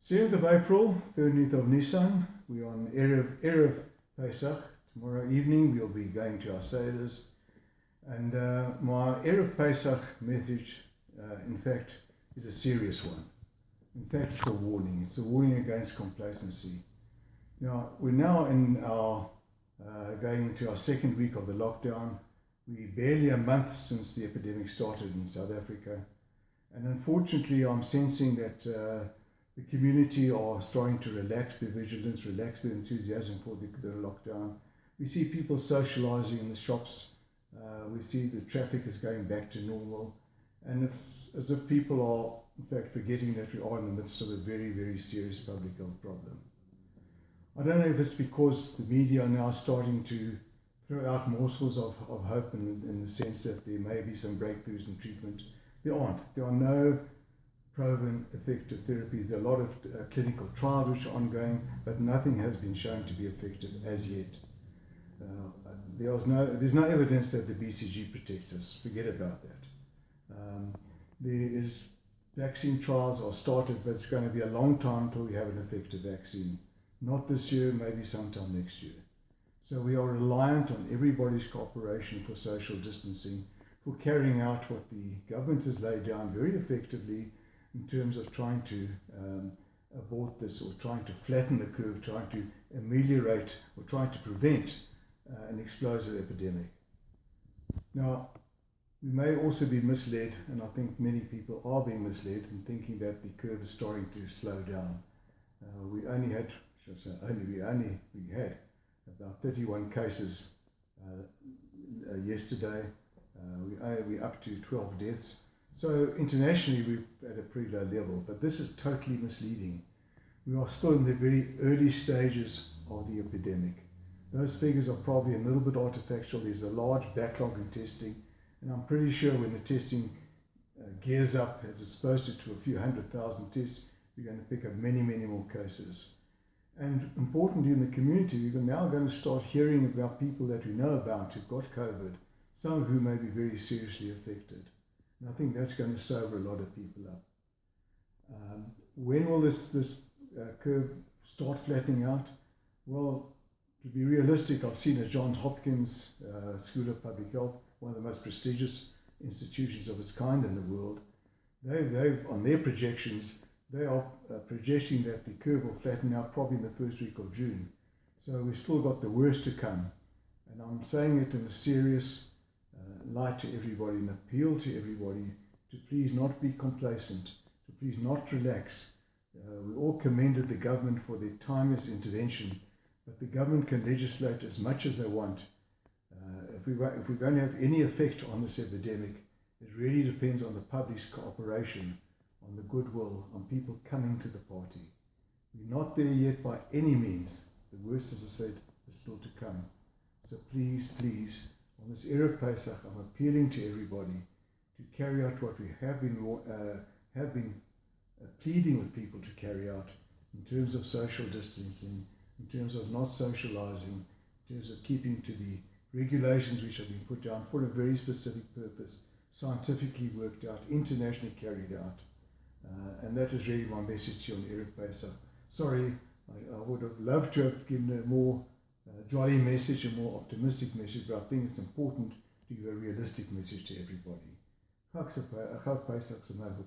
7th of April, 13th of Nisan, we're on Erev Pesach. Tomorrow evening we'll be going to our Seder's. And my Erev Pesach message, in fact, is a serious one. In fact, it's a warning. It's a warning against complacency. Now, we're now in our going into our second week of the lockdown. We're barely a month since the epidemic started in South Africa. And unfortunately, I'm sensing that the community are starting to relax their vigilance, relax their enthusiasm for the lockdown. We see people socializing in the shops. We see the traffic is going back to normal. And it's as if people are, in fact, forgetting that we are in the midst of a very, very serious public health problem. I don't know if it's because the media are now starting to throw out morsels of hope in the sense that there may be some breakthroughs in treatment. There aren't. There are no proven effective therapies. There are a lot of clinical trials which are ongoing, but nothing has been shown to be effective as yet. There's no evidence that the BCG protects us. Forget about that. Vaccine trials are started, but it's going to be a long time until we have an effective vaccine. Not this year, maybe sometime next year. So we are reliant on everybody's cooperation for social distancing, for carrying out what the government has laid down very effectively in terms of trying to abort this, or trying to flatten the curve, trying to ameliorate or trying to prevent an explosive epidemic. Now, we may also be misled, and I think many people are being misled in thinking that the curve is starting to slow down. We had about 31 cases yesterday. We're up to 12 deaths. So internationally we're at a pretty low level, but this is totally misleading. We are still in the very early stages of the epidemic. Those figures are probably a little bit artificial. There's a large backlog in testing, and I'm pretty sure when the testing gears up, as it's supposed to a few 100,000 tests, we're going to pick up many, many more cases. And importantly, in the community, we're now going to start hearing about people that we know about who've got COVID, some of whom may be very seriously affected. And I think that's going to sober a lot of people up. When will this curve start flattening out? Well, to be realistic, I've seen at Johns Hopkins School of Public Health, one of the most prestigious institutions of its kind in the world. They've on their projections, they are projecting that the curve will flatten out probably in the first week of June. So we've still got the worst to come. And I'm saying it in a serious light to everybody, an appeal to everybody to please not be complacent, to please not relax. We all commended the government for their timeless intervention, but the government can legislate as much as they want. If we're going to have any effect on this epidemic, it really depends on the public's cooperation, on the goodwill, on people coming to the party. We're not there yet by any means. The worst, as I said, is still to come. So please, please, on this Erev Pesach, I'm appealing to everybody to carry out what we have been pleading with people to carry out in terms of social distancing, in terms of not socializing, in terms of keeping to the regulations which have been put down for a very specific purpose, scientifically worked out, internationally carried out. And that is really my message to you on Erev Pesach. Sorry, I would have loved to have given a more jolly message, a more optimistic message, but I think it's important to give a realistic message to everybody. Chag Pesach Sameach.